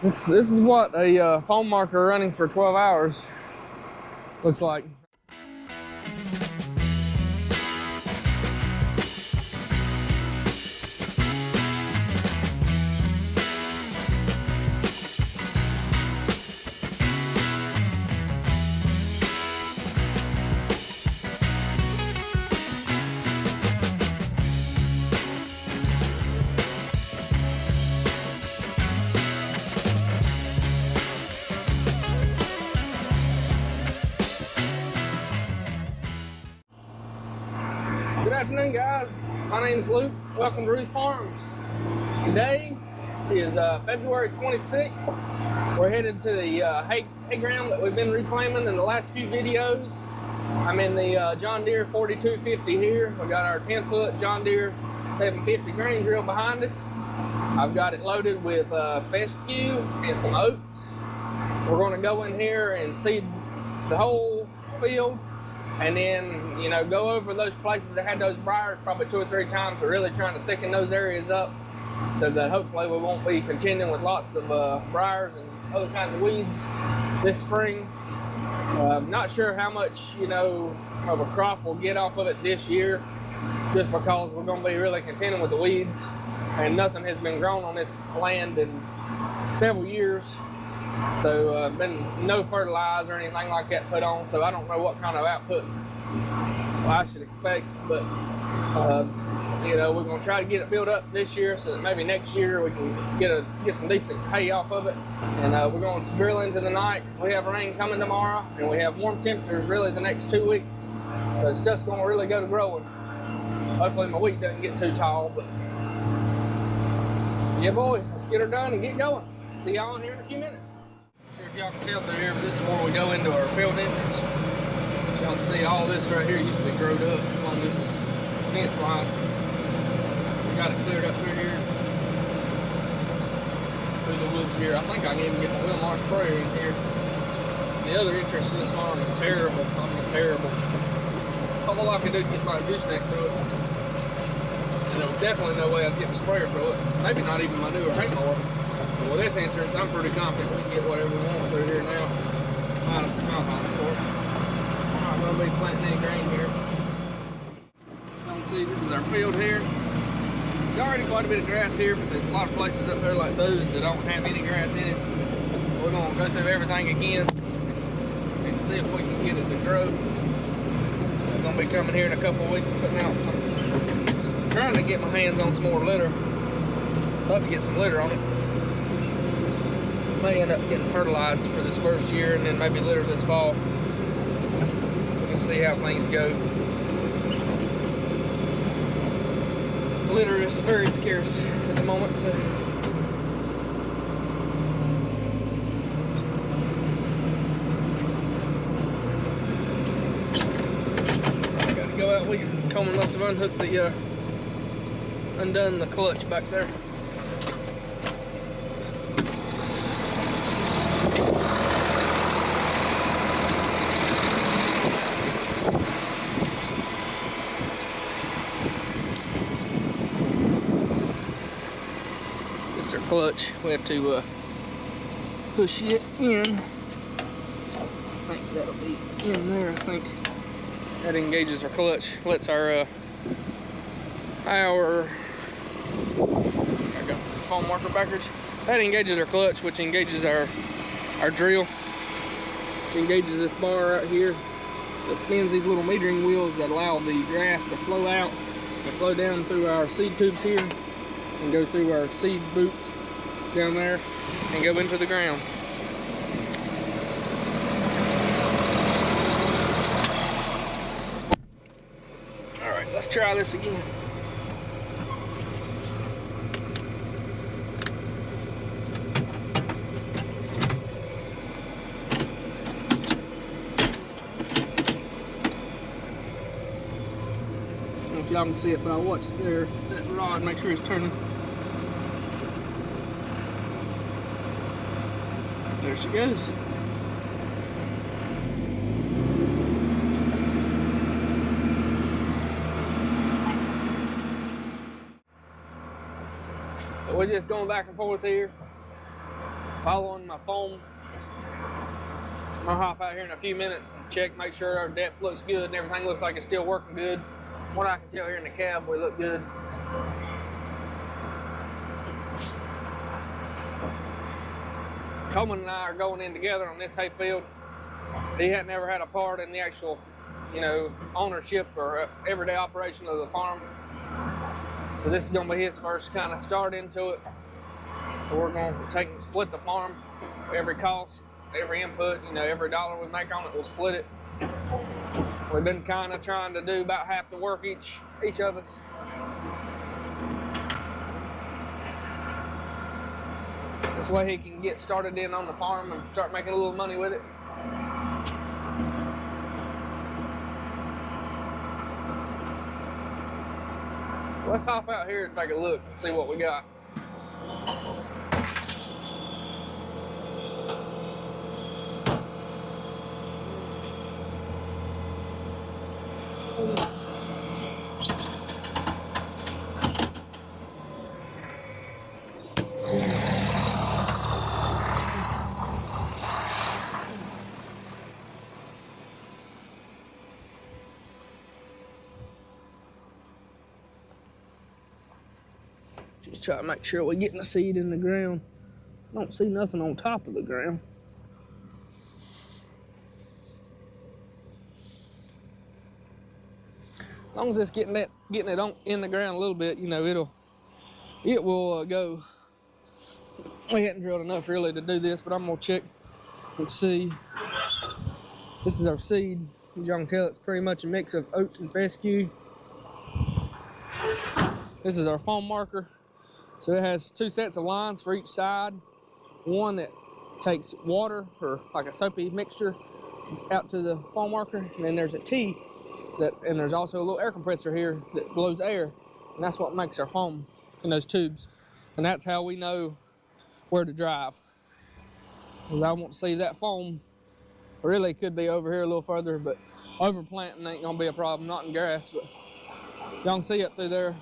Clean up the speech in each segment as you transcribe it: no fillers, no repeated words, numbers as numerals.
This is what a foam marker running for 12 hours looks like. Good afternoon, guys. My name is Luke. Welcome to Ruth Farms. Today is February 26th. We're headed to the hay ground that we've been reclaiming in the last few videos. I'm in the John Deere 4250 here. We got our 10-foot John Deere 750 grain drill behind us. I've got it loaded with fescue and some oats. We're going to go in here and seed the whole field, and then, you know, go over those places that had those briars probably 2 or 3 times. We're really trying to thicken those areas up so that hopefully we won't be contending with lots of briars and other kinds of weeds this spring. Not sure how much, you know, of a crop we'll get off of it this year, just because we're going to be really contending with the weeds, and nothing has been grown on this land in several years. So been no fertilizer or anything like that put on, so I don't know what kind of outputs I should expect, but you know, we're going to try to get it built up this year so that maybe next year we can get some decent hay off of it. And we're going to drill into the night. We have rain coming tomorrow, and we have warm temperatures really the next 2 weeks, so it's just going to really go to growing. Hopefully my wheat doesn't get too tall, but yeah boy, let's get her done and get going. See y'all in here in a few minutes. Not sure if y'all can tell through here, but this is where we go into our field entrance. Y'all can see all this right here used to be growed up on this fence line. We got it cleared up through here, through the woods here. I think I can even get my Wilmar sprayer in here. The other entrance to this farm is terrible. I mean, terrible. All I could do to get my gooseneck through it. And there was definitely no way I was getting a sprayer through it. Maybe not even my newer hay mower. But with this entrance, I'm pretty confident we can get whatever we want through here now. Minus the combine, of course. We're not going to be planting any grain here. You can see this is our field here. There's already quite a bit of grass here, but there's a lot of places up there like those that don't have any grass in it. We're going to go through everything again and see if we can get it to grow. I'm going to be coming here in a couple of weeks and putting out some, trying to get my hands on some more litter. Love to get some litter on it. May end up getting fertilized for this first year and then maybe litter this fall. We'll see how things go. Litter is very scarce at the moment, so I gotta go out. Coleman must have unhooked the undone the clutch back there. Clutch, we have to push it in. I think that'll be in there. I think that engages our clutch, lets our I got the foam marker backwards. That engages our clutch, which engages our drill, which engages this bar right here that spins these little metering wheels that allow the grass to flow out and flow down through our seed tubes here and go through our seed boots down there and go into the ground. All right, let's try this again. I don't know if y'all can see it, but I watched that rod, make sure it's turning. There she goes. So we're just going back and forth here. following my foam. I'm gonna hop out here in a few minutes and check, make sure our depth looks good and everything looks like it's still working good. What I can tell here in the cab, we look good. Coleman and I are going in together on this hay field. He had never had a part in the actual, ownership or everyday operation of the farm. So this is gonna be his first kind of start into it. So we're gonna take and split the farm. Every cost, every input, every dollar we make on it, we'll split it. We've been kind of trying to do about half the work each of us. This way he can get started in on the farm and start making a little money with it. Let's hop out here and take a look and see what we got. Just try to make sure we're getting the seed in the ground. I don't see nothing on top of the ground. As long as it's getting it in the ground a little bit, it will go. We hadn't drilled enough really to do this, but I'm gonna check and see. This is our seed. As y'all can tell, it's pretty much a mix of oats and fescue. This is our foam marker. So it has 2 sets of lines for each side. One that takes water or like a soapy mixture out to the foam marker, and then there's a T and there's also a little air compressor here that blows air, and that's what makes our foam in those tubes. And that's how we know where to drive. Because I want to see that foam. Really could be over here a little further, but overplanting ain't gonna be a problem, not in grass, but y'all can see up through there.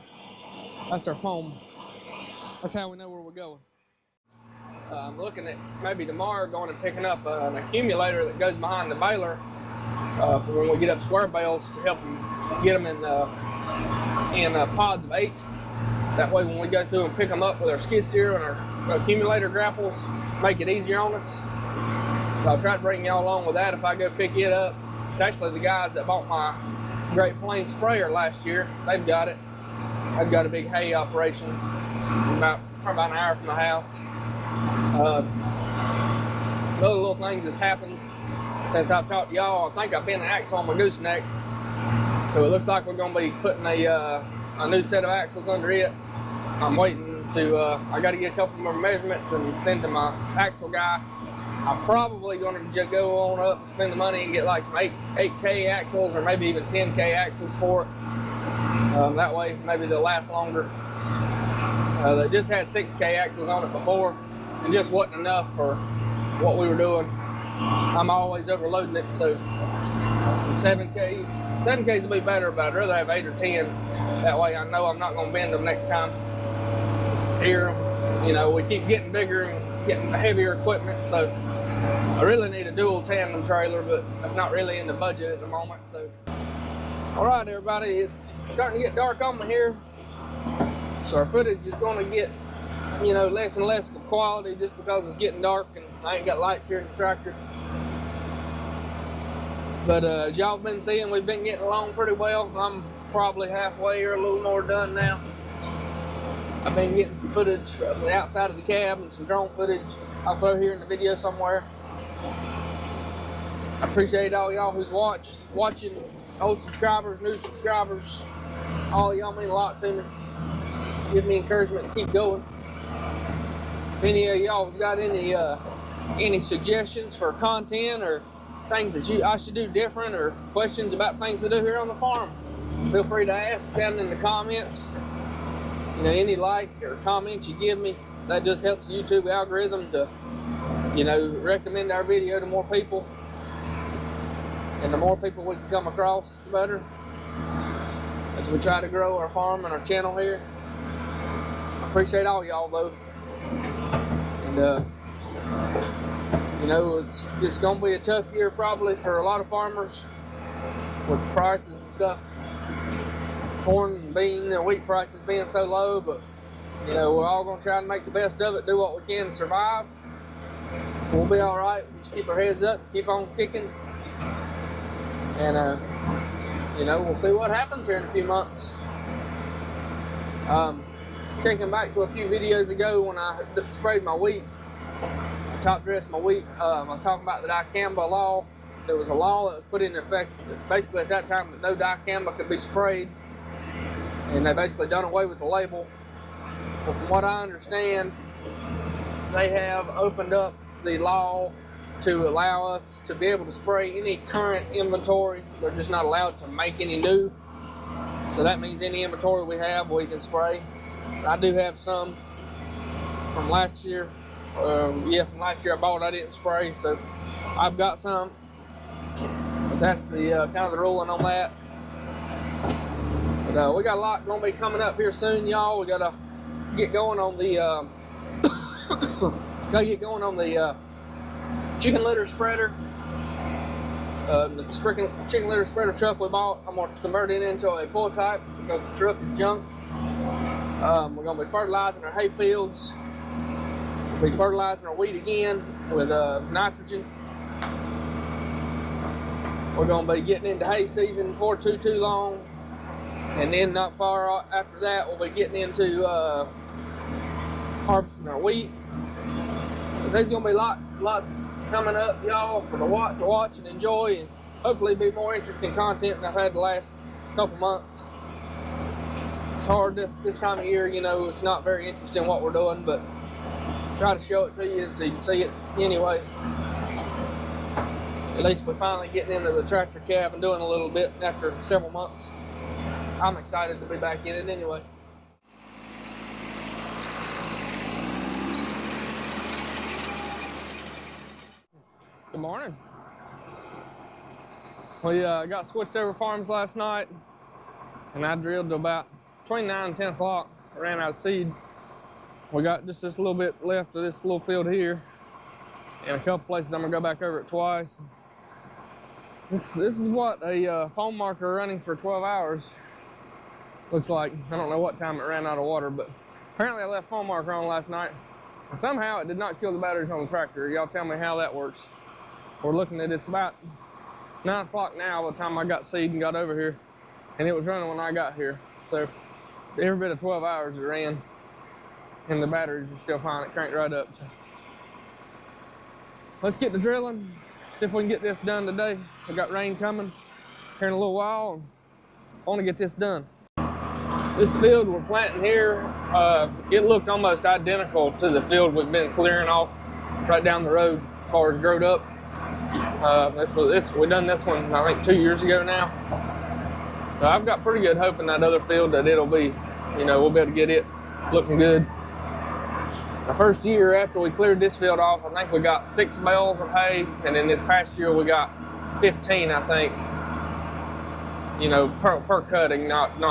That's our foam. That's how we know where we're going. I'm looking at maybe tomorrow going and picking up an accumulator that goes behind the baler for when we get up square bales to help them get them in pods of 8. That way when we go through and pick them up with our skid steer and our accumulator grapples, make it easier on us. So I'll try to bring y'all along with that if I go pick it up. It's actually the guys that bought my Great Plains sprayer last year. They've got it. I've got a big hay operation about an hour from the house. Other little things that's happened since I've talked to y'all. I think I've been the axle on my gooseneck. So it looks like we're going to be putting a new set of axles under it. I'm waiting to, I got to get a couple more measurements and send to my axle guy. I'm probably going to just go on up and spend the money and get like some 8K axles or maybe even 10K axles for it. That way maybe they'll last longer. They just had 6K axles on it before and just wasn't enough for what we were doing. I'm always overloading it, so some 7Ks. 7Ks will be better, but I'd rather have 8 or 10. That way I know I'm not going to bend them next time. It's here, we keep getting bigger and getting heavier equipment, so I really need a dual tandem trailer, but that's not really in the budget at the moment. So, all right, everybody, it's starting to get dark on me here, so our footage is going to get, less and less of quality just because it's getting dark and I ain't got lights here in the tractor. But as y'all been seeing, we've been getting along pretty well. I'm probably halfway or a little more done now. I've been getting some footage from the outside of the cab and some drone footage. I'll throw here in the video somewhere. I appreciate all y'all who's watching, old subscribers, new subscribers. All y'all mean a lot to me. Give me encouragement to keep going. If any of y'all has got any suggestions for content or things that I should do different or questions about things to do here on the farm, feel free to ask down in the comments. Any like or comments you give me, that just helps the YouTube algorithm to, recommend our video to more people. And the more people we can come across, the better. As we try to grow our farm and our channel here. I appreciate all y'all though. And You know, it's going to be a tough year probably for a lot of farmers with prices and stuff. Corn and bean and wheat prices being so low, but you know, we're all going to try to make the best of it, do what we can to survive. We'll be all right. We'll just keep our heads up, keep on kicking, and you know, we'll see what happens here in a few months. Thinking back to a few videos ago when I sprayed my wheat, I top dressed my wheat. I was talking about the dicamba law. There was a law that was put into effect basically at that time that no dicamba could be sprayed, and they basically done away with the label. Well, from what I understand, they have opened up the law to allow us to be able to spray any current inventory. They're just not allowed to make any new. So that means any inventory we have, we can spray. I do have some from last year. From last year I bought, I didn't spray, so I've got some. But that's the kind of the ruling on that. But we got a lot going to be coming up here soon, y'all. We got to get going on the chicken litter spreader. The chicken litter spreader truck we bought, I'm going to convert it into a pull type because the truck is junk. We're going to be fertilizing our hay fields. We'll be fertilizing our wheat again with nitrogen. We're going to be getting into hay season before too long. And then not far after that, we'll be getting into harvesting our wheat. So there's going to be lots coming up, y'all, for to watch and enjoy, and hopefully be more interesting content than I've had the last couple months. It's hard this time of year, you know, it's not very interesting what we're doing, but try to show it to you so you can see it anyway. At least we're finally getting into the tractor cab and doing a little bit after several months. I'm excited to be back in it anyway. Good morning. We got switched over farms last night, and I drilled to about between 9 and 10 o'clock. I ran out of seed. We got just this little bit left of this little field here, and a couple places I'm gonna go back over it twice. This is what a foam marker running for 12 hours looks like. I don't know what time it ran out of water, but apparently I left foam marker on last night, and somehow it did not kill the batteries on the tractor. Y'all tell me how that works. We're looking at it's about 9 o'clock now by the time I got seed and got over here, and it was running when I got here. So every bit of 12 hours it ran, and the batteries are still fine. It cranked right up. So let's get to drilling, see if we can get this done today. We got rain coming here in a little while. I want to get this done. This field we're planting here, it looked almost identical to the field we've been clearing off right down the road as far as growed up. We done this one I think 2 years ago now. So I've got pretty good hope in that other field that it'll be, you know, we'll be able to get it looking good. The first year after we cleared this field off, I think we got 6 bales of hay, and then this past year we got 15, I think. You know, per cutting, not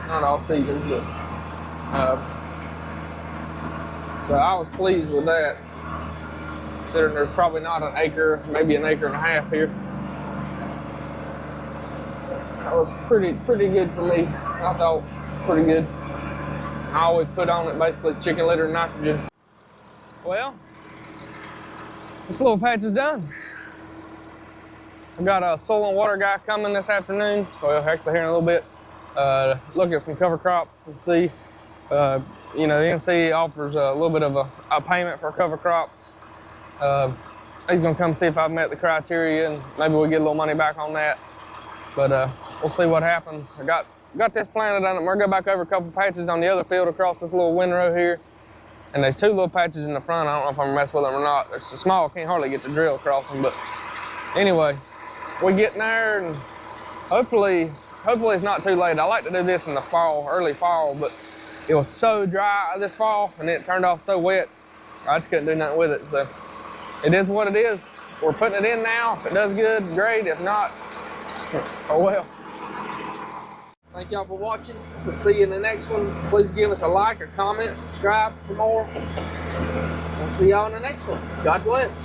all season, but so I was pleased with that. Considering there's probably not an acre, maybe an acre and a half here. That was pretty good for me. I thought pretty good. I always put on it basically chicken litter and nitrogen. Well, this little patch is done. I've got a soil and water guy coming this afternoon. Well, actually here in a little bit. Look at some cover crops and see. You know, the NC offers a little bit of a payment for cover crops. He's gonna come see if I've met the criteria, and maybe we'll get a little money back on that. But we'll see what happens. I got this planted on it. We're gonna go back over a couple patches on the other field across this little windrow here. And there's 2 little patches in the front. I don't know if I'm gonna mess with them or not. They're so small, I can't hardly get the drill across them. But anyway, we're getting there, and hopefully it's not too late. I like to do this in the fall, early fall, but it was so dry this fall, and it turned off so wet, I just couldn't do nothing with it. So it is what it is. We're putting it in now. If it does good, great. If not, oh well. Thank y'all for watching. We'll see you in the next one. Please give us a like, a comment, subscribe for more. We'll see y'all in the next one. God bless.